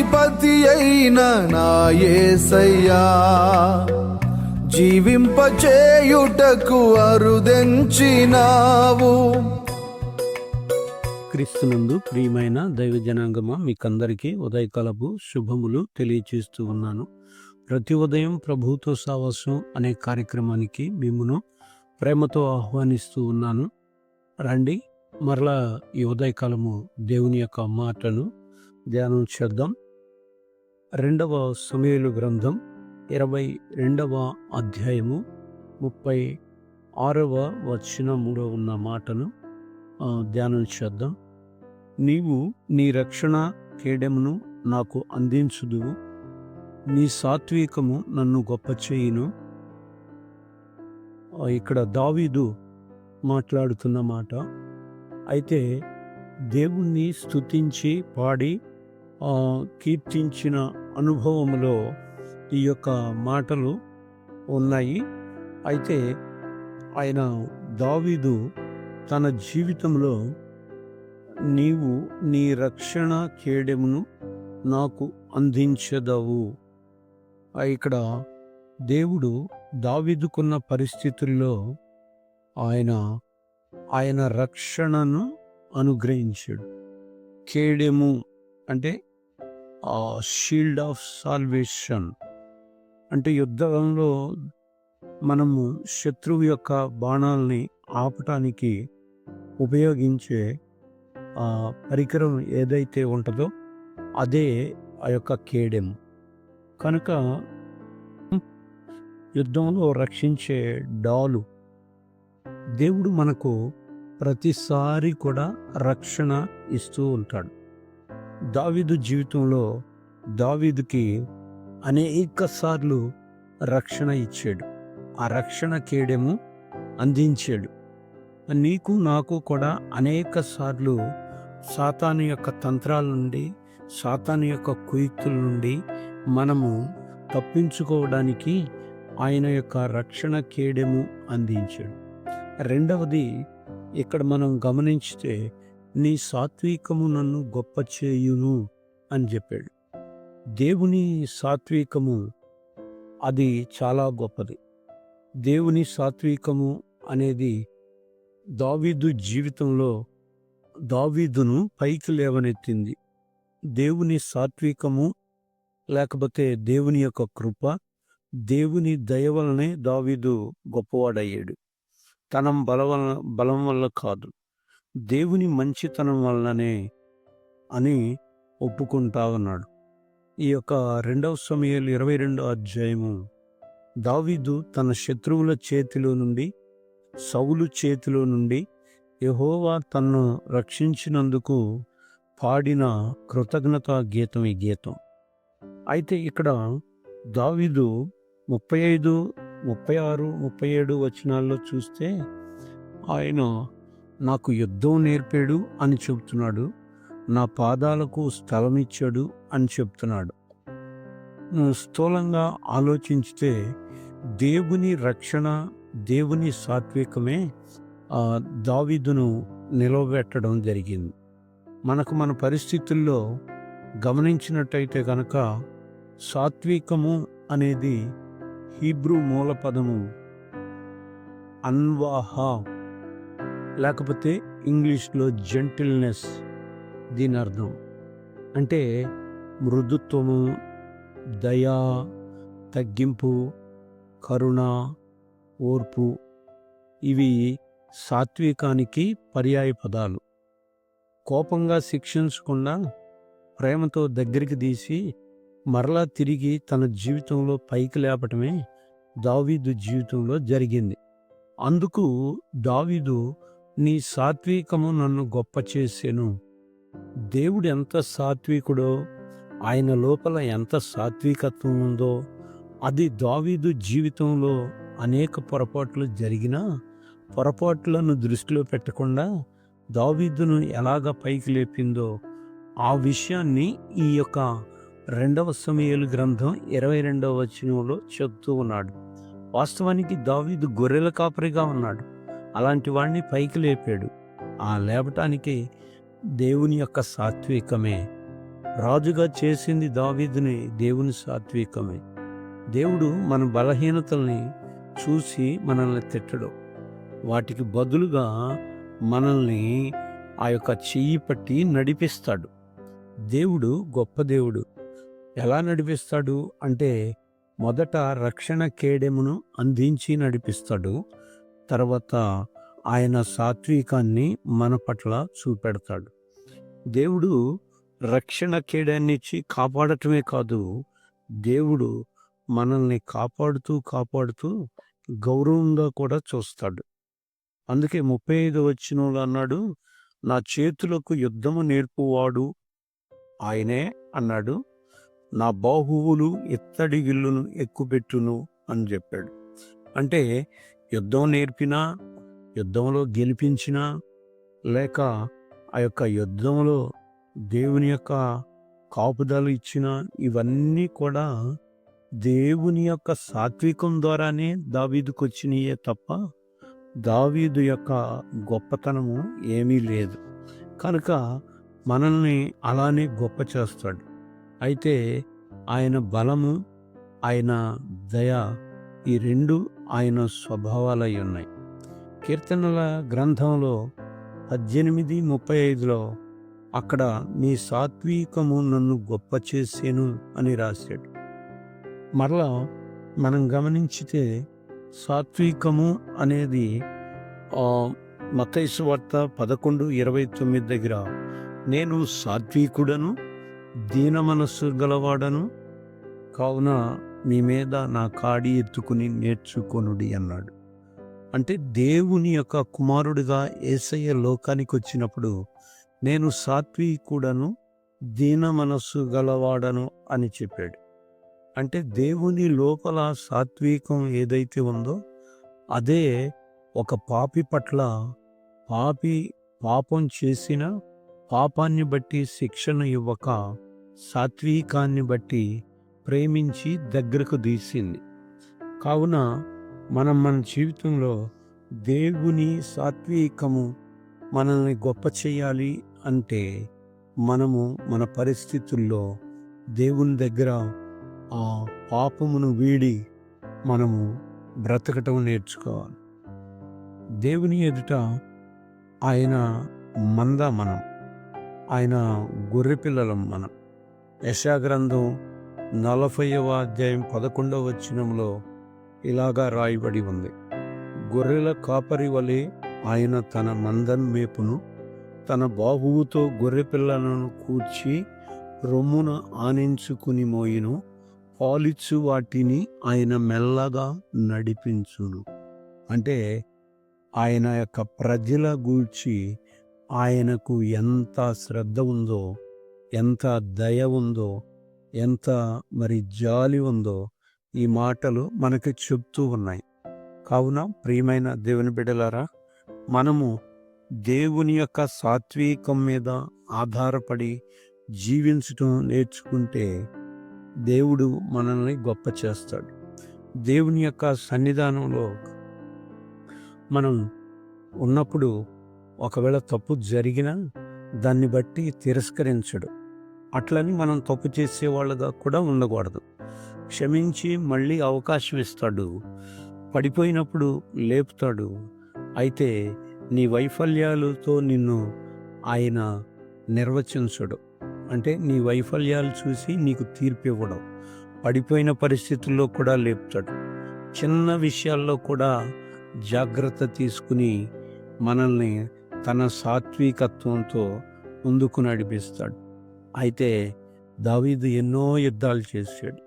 అధిపతి అయిన నా యేసయ్యా, జీవింపచేయుటకు అరుదెంచినావు. క్రీస్తునందు ప్రియమైన దైవ జనాంగమా, మీకందరికీ ఉదయకాలపు శుభములు తెలియచేస్తూ ఉన్నాను. ప్రతి ఉదయం ప్రభువుతో సావాసం అనే కార్యక్రమానికి మిమ్మును ప్రేమతో ఆహ్వానిస్తూ ఉన్నాను. రండి, మరలా ఈ ఉదయకాలము దేవుని యొక్క మాటను ధ్యానం చేద్దాం. 2వ సమూయేలు గ్రంథం 22వ అధ్యాయము 36వ వచనములో ఉన్న మాటను ధ్యానం చేద్దాం. నీవు నీ రక్షణ కేడెమును నాకు అందించుదువు, నీ సాత్వికము నన్ను గొప్ప చేయును. ఇక్కడ దావీదు మాట్లాడుతున్న మాట. అయితే దేవుణ్ణి స్తుతించి పాడి కీర్తించిన అనుభవములో ఈ యొక్క మాటలు ఉన్నాయి. అయితే ఆయన దావీదు తన జీవితంలో నీవు నీ రక్షణ కేడెమును నాకు అందించదవు. ఇక్కడ దేవుడు దావీదుకున్న పరిస్థితుల్లో ఆయన రక్షణను అనుగ్రహించాడు. కేడెము అంటే షీల్డ్ ఆఫ్ సాల్వేషన్, అంటే యుద్ధంలో మనము శత్రువు యొక్క బాణాలని ఆపటానికి ఉపయోగించే పరికరం ఏదైతే ఉంటుందో అదే ఆ యొక్క కేడెము. కనుక యుద్ధంలో రక్షించే డాలు. దేవుడు మనకు ప్రతిసారి కూడా రక్షణ ఇస్తూ ఉంటాడు. దావీదు జీవితంలో దావీదుకి అనేక సార్లు రక్షణ ఇచ్చాడు. ఆ రక్షణ కేడెము అందించాడు. నీకు నాకు కూడా అనేక సార్లు సాతాను యొక్క తంత్రాల నుండి, సాతాను యొక్క కుయుక్తుల నుండి మనము తప్పించుకోవడానికి ఆయన యొక్క రక్షణ కేడెము అందించాడు. రెండవది ఇక్కడ మనం గమనించితే, నీ సాత్వికము నన్ను గొప్ప చేయును అని చెప్పాడు. దేవుని సాత్వికము అది చాలా గొప్పది. దేవుని సాత్వికము అనేది దావీదు జీవితంలో దావీదును పైకి లేవనెత్తింది. దేవుని సాత్వికము లేకపోతే దేవుని యొక్క కృప, దేవుని దయ వలనే దావీదు గొప్పవాడయ్యాడు. తన బలం వల్ల కాదు, దేవుని మంచితనం వలననే అని ఒప్పుకుంటా ఉన్నాడు. ఈ యొక్క 2వ సమూయేలు 22వ అధ్యాయము దావీదు తన శత్రువుల చేతిలో నుండి, సౌలు చేతిలో నుండి యెహోవా తన్ను రక్షించినందుకు పాడిన కృతజ్ఞతా గీతం ఈ గీతం. అయితే ఇక్కడ దావీదు 35, 36, 37 వచనాల్లో చూస్తే ఆయన నాకు యుద్ధం నేర్పాడు అని చెప్తున్నాడు, నా పాదాలకు స్థలం ఇచ్చాడు అని చెప్తున్నాడు. స్థూలంగా ఆలోచించితే దేవుని రక్షణ, దేవుని సాత్వికమే దావీదును నిలవబెట్టడం జరిగింది. మన పరిస్థితుల్లో గమనించినట్టయితే కనుక సాత్వికము అనేది హీబ్రూ మూల పదము అన్వాహా, లేకపోతే ఇంగ్లీష్లో జెంటిల్నెస్. దీని అర్థం అంటే మృదుత్వము, దయా, తగ్గింపు, కరుణ, ఓర్పు. ఇవి సాత్వికానికి పర్యాయ పదాలు. కోపంగా శిక్షించకుండా ప్రేమతో దగ్గరికి తీసి మరలా తిరిగి తన జీవితంలో పైకి లేపటమే దావీదు జీవితంలో జరిగింది. అందుకు దావీదు నీ సాత్వికము నన్ను గొప్ప చేసెను. దేవుడు ఎంత సాత్వికుడో, ఆయన లోపల ఎంత సాత్వికత్వం ఉందో, అది దావీదు జీవితంలో అనేక పొరపాట్లు జరిగినా పొరపాట్లను దృష్టిలో పెట్టకుండా దావీదును ఎలాగ పైకి లేపిందో ఆ విషయాన్ని ఈ యొక్క 2వ సమూయేలు గ్రంథం 22వ వచనంలో చెప్తూ ఉన్నాడు. వాస్తవానికి దావీదు గొర్రెల కాపరిగా ఉన్నాడు. అలాంటి వాడిని పైకి లేపాడు. ఆ లేపటానికి దేవుని యొక్క సాత్వికమే రాజుగా చేసింది దావీదుని దేవుని సాత్వికమే. దేవుడు మన బలహీనతల్ని చూసి మనల్ని తిట్టడు. వాటికి బదులుగా మనల్ని ఆ యొక్క చెయ్యి పట్టి నడిపిస్తాడు. దేవుడు గొప్ప దేవుడు. ఎలా నడిపిస్తాడు అంటే, మొదట రక్షణ కేడెమును అందించి నడిపిస్తాడు. తర్వాత ఆయన సాత్వికాన్ని మన పట్ల చూపెడతాడు. దేవుడు రక్షణ కేడాన్నిచ్చి కాపాడటమే కాదు, దేవుడు మనల్ని కాపాడుతూ కాపాడుతూ గౌరవంగా కూడా చూస్తాడు. అందుకే 35వ వచనంలో అన్నాడు, నా చేతులకు యుద్ధము నేర్పువాడు ఆయనే అన్నాడు, నా బాహువులు ఇత్తడి గిల్లును ఎక్కుపెట్టును అని చెప్పాడు. అంటే యుద్ధం నేర్పినా, యుద్ధంలో గెలిపించినా, లేక ఆ యొక్క యుద్ధంలో దేవుని యొక్క కాపుదలు ఇచ్చిన, ఇవన్నీ కూడా దేవుని యొక్క సాత్వికం ద్వారానే దావీదుకు వచ్చినాయే తప్ప దావీదు యొక్క గొప్పతనము ఏమీ లేదు. కనుక మనల్ని అలానే గొప్ప చేస్తాడు. అయితే ఆయన బలము, ఆయన దయ, ఈ రెండు ఆయన స్వభావాలై ఉన్నాయి. కీర్తనల గ్రంథంలో 18:35లో అక్కడ నీ సాత్వికము నన్ను గొప్ప చేసేను అని రాశాడు. మరలా మనం గమనించితే సాత్వికము అనేది మత్తయి సువార్త 11:29 దగ్గర, నేను సాత్వికుడను దీన మనస్సు గలవాడను కావున మీ మీద నా కాడి ఎత్తుకుని నేర్చుకొనుడి అన్నాడు. అంటే దేవుని యొక్క కుమారుడిగా యేసయ్య లోకానికి వచ్చినప్పుడు నేను సాత్వికుడను దీన మనస్సు గలవాడను అని చెప్పాడు. అంటే దేవుని లోపల సాత్వికం ఏదైతే ఉందో అదే ఒక పాపి పట్ల, పాపి పాపం చేసిన పాపాన్ని బట్టి శిక్షను ఇవ్వక సాత్వికాన్ని బట్టి ప్రేమించి దగ్గరకు తీసింది. కావున మనం మన జీవితంలో దేవుని సాత్వికము మనల్ని గొప్ప చేయాలి అంటే మనము మన పరిస్థితుల్లో దేవుని దగ్గర ఆ పాపమును వీడి మనము బ్రతకటం నేర్చుకోవాలి. దేవుని ఎదుట ఆయన మంద మనం, ఆయన గొర్రె పిల్లలం మనం. యెషయా గ్రంథం 40వ అధ్యాయం 11వ వచనంలో ఇలాగా రాయబడి ఉంది, గొర్రెల కాపరి వలె ఆయన తన మందను మేపును, తన బాహువుతో గొర్రె పిల్లలను కూర్చి రొమ్మున ఆనించుకుని మోయును, పాలిచ్చు వాటిని ఆయన మెల్లగా నడిపించును. అంటే ఆయన యొక్క ప్రజల గూర్చి ఆయనకు ఎంత శ్రద్ధ ఉందో, ఎంత దయ ఉందో, ఎంత జాలి ఉందో ఈ మాటలు మనకి చెప్తూ ఉన్నాయి. కావున ప్రియమైన దేవుని బిడ్డలారా, మనము దేవుని యొక్క సాత్వికం మీద ఆధారపడి జీవించటం నేర్చుకుంటే దేవుడు మనల్ని గొప్ప చేస్తాడు. దేవుని యొక్క సన్నిధానంలో మనం ఉన్నప్పుడు ఒకవేళ తప్పు జరిగినా దాన్ని బట్టి తిరస్కరించడు. అట్లని మనం తప్పు చేసేవాళ్ళగా కూడా ఉండకూడదు. క్షమించి మళ్ళీ అవకాశం ఇస్తాడు, పడిపోయినప్పుడు లేపుతాడు. అయితే నీ వైఫల్యాలతో నిన్ను ఆయన నిర్వచించడు. అంటే నీ వైఫల్యాలు చూసి నీకు తీర్పు ఇవ్వడం, పడిపోయిన పరిస్థితుల్లో కూడా లేపుతాడు. చిన్న విషయాల్లో కూడా జాగ్రత్త తీసుకుని మనల్ని తన సాత్వికత్వంతో ముందుకు నడిపిస్తాడు. అయితే దావీదు ఎన్నో యుద్ధాలు చేశాడు,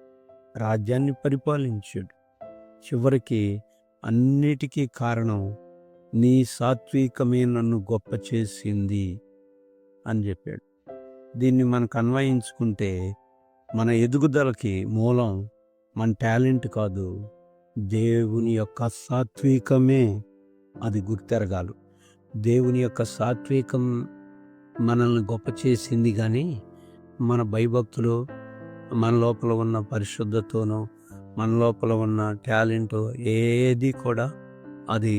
రాజ్యాన్ని పరిపాలించాడు. చివరికి అన్నిటికీ కారణం నీ సాత్వికమే నన్ను గొప్ప చేసింది అని చెప్పాడు. దీన్ని మనకు అన్వయించుకుంటే మన ఎదుగుదలకి మూలం మన టాలెంట్ కాదు, దేవుని యొక్క సాత్వికమే. అది గుర్తెరగాలి. దేవుని యొక్క సాత్వికం మనల్ని గొప్ప చేసింది. కానీ మన భయభక్తులు, మన లోపల ఉన్న పరిశుద్ధతోనో, మన లోపల ఉన్న టాలెంట్ ఏది కూడా అది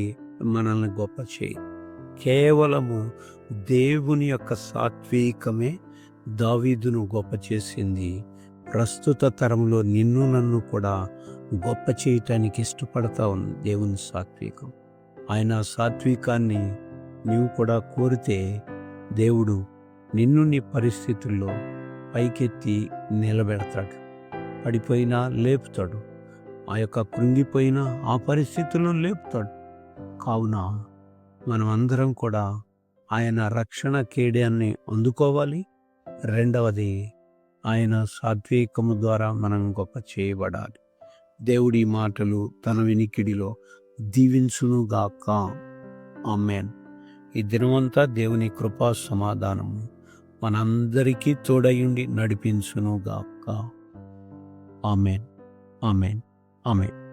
మనల్ని గొప్ప చేయి. కేవలము దేవుని యొక్క సాత్వికమే దావీదును గొప్ప చేసింది ప్రస్తుత తరంలో నిన్ను నన్ను కూడా గొప్ప చేయటానికి ఇష్టపడతా ఉంది దేవుని సాత్వికం. ఆయన సాత్వికాన్ని నీవు కూడా కోరితే దేవుడు నిన్ను నీ పరిస్థితుల్లో పైకెత్తి నిలబెడతాడు. పడిపోయినా లేపుతాడు, ఆ యొక్క కృంగిపోయినా ఆ పరిస్థితుల్లో లేపుతాడు. కావున మనం అందరం కూడా ఆయన రక్షణ కేడయాన్ని అందుకోవాలి. రెండవది, ఆయన సాత్వికము ద్వారా మనం గొప్ప చేయబడాలి. దేవుడి మాటలు తన వినికిడిలో దీవించునుగాక. ఆమేన్. ఈ దినమంతా దేవుని కృపా సమాధానము మనందరికీ తోడయుండి నడిపించునుగాక. ఆమేన్, ఆమేన్, ఆమేన్.